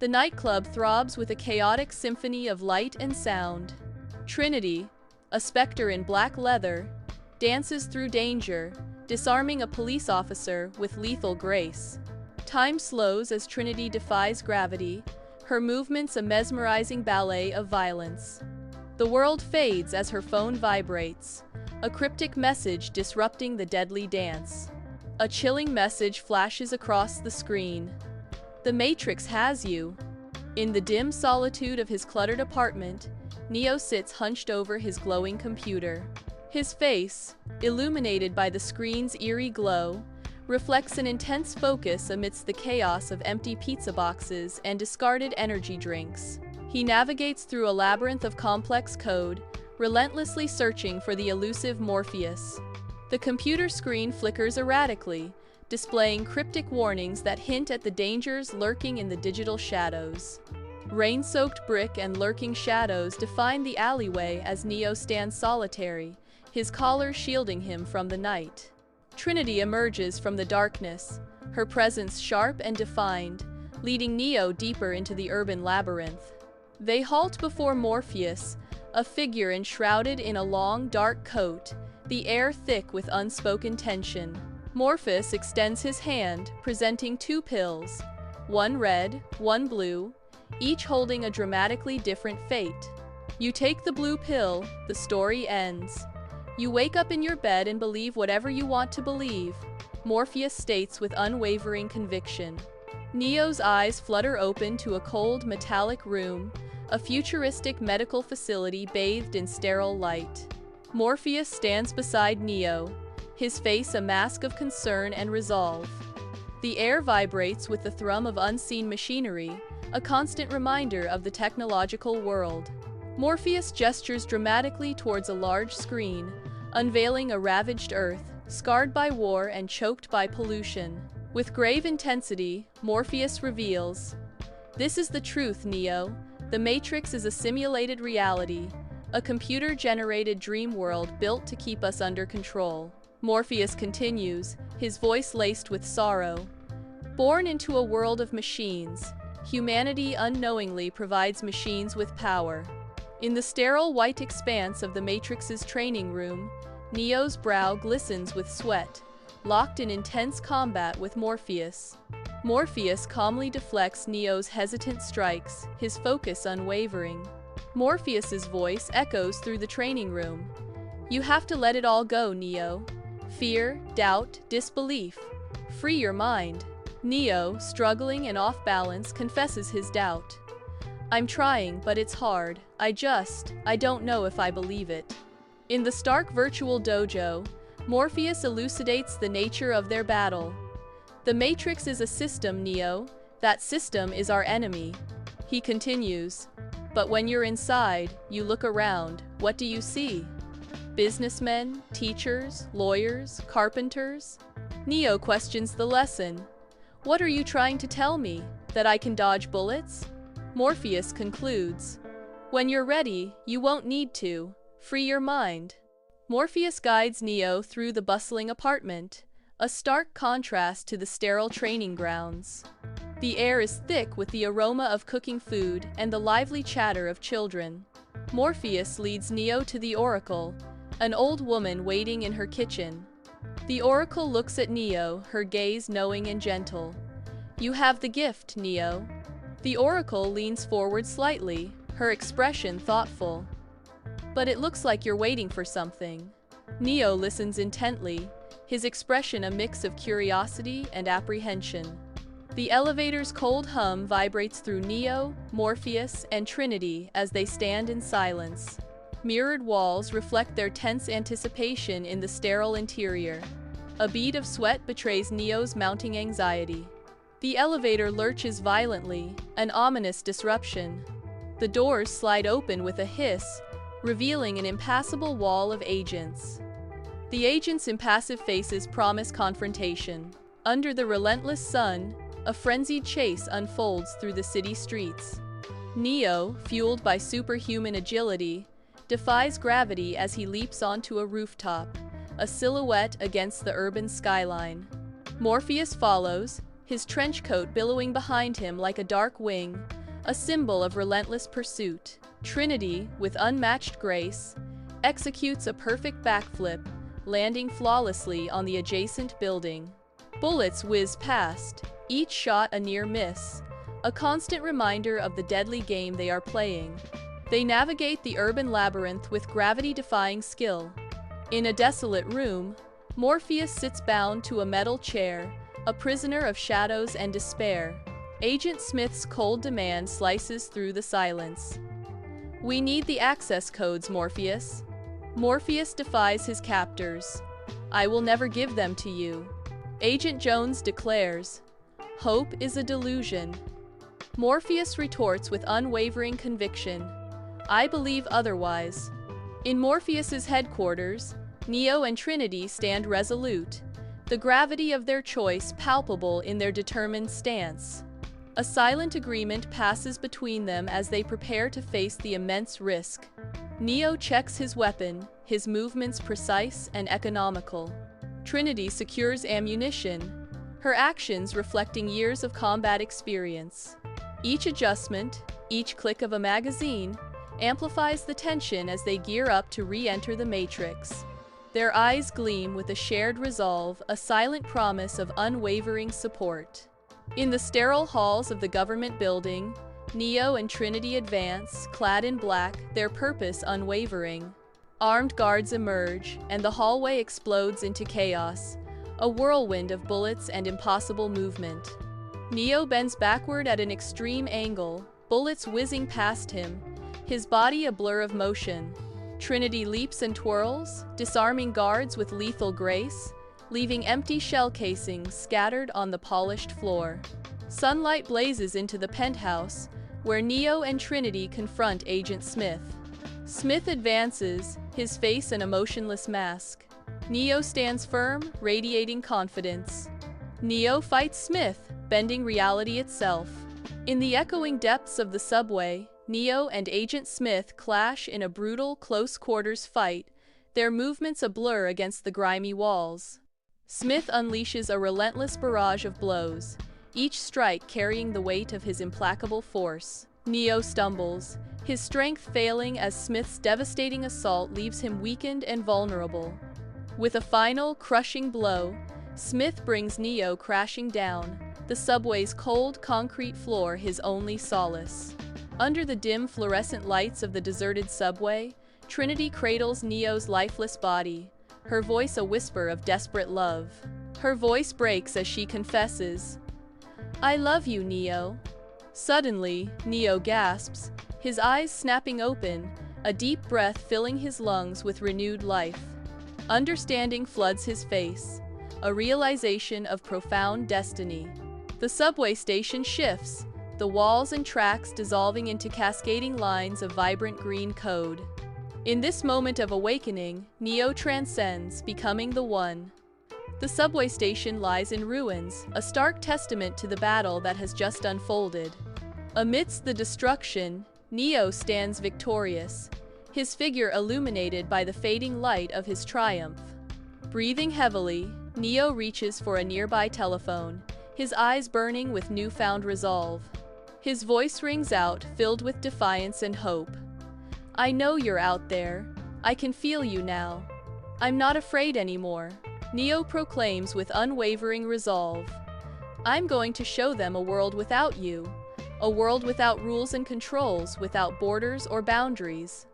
The nightclub throbs with a chaotic symphony of light and sound. Trinity, a specter in black leather, dances through danger, disarming a police officer with lethal grace. Time slows as Trinity defies gravity, her movements a mesmerizing ballet of violence. The world fades as her phone vibrates, a cryptic message disrupting the deadly dance. A chilling message flashes across the screen. The Matrix has you. In the dim solitude of his cluttered apartment, Neo sits hunched over his glowing computer. His face, illuminated by the screen's eerie glow, reflects an intense focus amidst the chaos of empty pizza boxes and discarded energy drinks. He navigates through a labyrinth of complex code, relentlessly searching for the elusive Morpheus. The computer screen flickers erratically, displaying cryptic warnings that hint at the dangers lurking in the digital shadows. Rain-soaked brick and lurking shadows define the alleyway as Neo stands solitary, his collar shielding him from the night. Trinity emerges from the darkness, her presence sharp and defined, leading Neo deeper into the urban labyrinth. They halt before Morpheus, a figure enshrouded in a long, dark coat, the air thick with unspoken tension. Morpheus extends his hand, presenting two pills, one red, one blue, each holding a dramatically different fate. You take the blue pill, the story ends. You wake up in your bed and believe whatever you want to believe, Morpheus states with unwavering conviction. Neo's eyes flutter open to a cold, metallic room, a futuristic medical facility bathed in sterile light. Morpheus stands beside Neo, his face a mask of concern and resolve. The air vibrates with the thrum of unseen machinery, a constant reminder of the technological world. Morpheus gestures dramatically towards a large screen, unveiling a ravaged Earth, scarred by war and choked by pollution. With grave intensity, Morpheus reveals, "This is the truth, Neo. The Matrix is a simulated reality, a computer-generated dream world built to keep us under control." Morpheus continues, his voice laced with sorrow. Born into a world of machines, humanity unknowingly provides machines with power. In the sterile white expanse of the Matrix's training room, Neo's brow glistens with sweat, locked in intense combat with Morpheus. Morpheus calmly deflects Neo's hesitant strikes, his focus unwavering. Morpheus's voice echoes through the training room. "You have to let it all go, Neo. Fear, doubt, disbelief. Free your mind." Neo, struggling and off balance, confesses his doubt. "I'm trying, but it's hard. I don't know if I believe it." In the stark virtual dojo, Morpheus elucidates the nature of their battle. "The Matrix is a system, Neo. That system is our enemy." He continues, "But when you're inside, you look around, what do you see? Businessmen, teachers, lawyers, carpenters?" Neo questions the lesson. "What are you trying to tell me? That I can dodge bullets?" Morpheus concludes, "When you're ready, you won't need to. Free your mind." Morpheus guides Neo through the bustling apartment, a stark contrast to the sterile training grounds. The air is thick with the aroma of cooking food and the lively chatter of children. Morpheus leads Neo to the Oracle, an old woman waiting in her kitchen. The Oracle looks at Neo, her gaze knowing and gentle. "You have the gift, Neo." The Oracle leans forward slightly, her expression thoughtful. "But it looks like you're waiting for something." Neo listens intently, his expression a mix of curiosity and apprehension. The elevator's cold hum vibrates through Neo, Morpheus, and Trinity as they stand in silence. Mirrored walls reflect their tense anticipation in the sterile interior. A bead of sweat betrays Neo's mounting anxiety. The elevator lurches violently, an ominous disruption. The doors slide open with a hiss, revealing an impassable wall of agents. The agents' impassive faces promise confrontation. Under the relentless sun, a frenzied chase unfolds through the city streets. Neo, fueled by superhuman agility, defies gravity as he leaps onto a rooftop, a silhouette against the urban skyline. Morpheus follows, his trench coat billowing behind him like a dark wing, a symbol of relentless pursuit. Trinity, with unmatched grace, executes a perfect backflip, landing flawlessly on the adjacent building. Bullets whiz past, each shot a near miss, a constant reminder of the deadly game they are playing. They navigate the urban labyrinth with gravity-defying skill. In a desolate room, Morpheus sits bound to a metal chair, a prisoner of shadows and despair. Agent Smith's cold demand slices through the silence. "We need the access codes, Morpheus." Morpheus defies his captors. "I will never give them to you." Agent Jones declares, "Hope is a delusion." Morpheus retorts with unwavering conviction, "I believe otherwise." In Morpheus's headquarters, Neo and Trinity stand resolute, the gravity of their choice palpable in their determined stance. A silent agreement passes between them as they prepare to face the immense risk. Neo checks his weapon, his movements precise and economical. Trinity secures ammunition, her actions reflecting years of combat experience. Each adjustment, each click of a magazine, amplifies the tension as they gear up to re-enter the Matrix. Their eyes gleam with a shared resolve, a silent promise of unwavering support. In the sterile halls of the government building, Neo and Trinity advance, clad in black, their purpose unwavering. Armed guards emerge, and the hallway explodes into chaos, a whirlwind of bullets and impossible movement. Neo bends backward at an extreme angle, bullets whizzing past him, his body a blur of motion. Trinity leaps and twirls, disarming guards with lethal grace, leaving empty shell casings scattered on the polished floor. Sunlight blazes into the penthouse, where Neo and Trinity confront Agent Smith. Smith advances, his face an emotionless mask. Neo stands firm, radiating confidence. Neo fights Smith, bending reality itself. In the echoing depths of the subway, Neo and Agent Smith clash in a brutal, close-quarters fight, their movements a blur against the grimy walls. Smith unleashes a relentless barrage of blows, each strike carrying the weight of his implacable force. Neo stumbles, his strength failing as Smith's devastating assault leaves him weakened and vulnerable. With a final, crushing blow, Smith brings Neo crashing down, the subway's cold, concrete floor his only solace. Under the dim fluorescent lights of the deserted subway, Trinity cradles Neo's lifeless body, her voice a whisper of desperate love. Her voice breaks as she confesses, "I love you, Neo." Suddenly, Neo gasps, his eyes snapping open, a deep breath filling his lungs with renewed life. Understanding floods his face, a realization of profound destiny. The subway station shifts, the walls and tracks dissolving into cascading lines of vibrant green code. In this moment of awakening, Neo transcends, becoming the One. The subway station lies in ruins, a stark testament to the battle that has just unfolded. Amidst the destruction, Neo stands victorious, his figure illuminated by the fading light of his triumph. Breathing heavily, Neo reaches for a nearby telephone, his eyes burning with newfound resolve. His voice rings out, filled with defiance and hope. "I know you're out there. I can feel you now. I'm not afraid anymore," Neo proclaims with unwavering resolve. "I'm going to show them a world without you, a world without rules and controls, without borders or boundaries."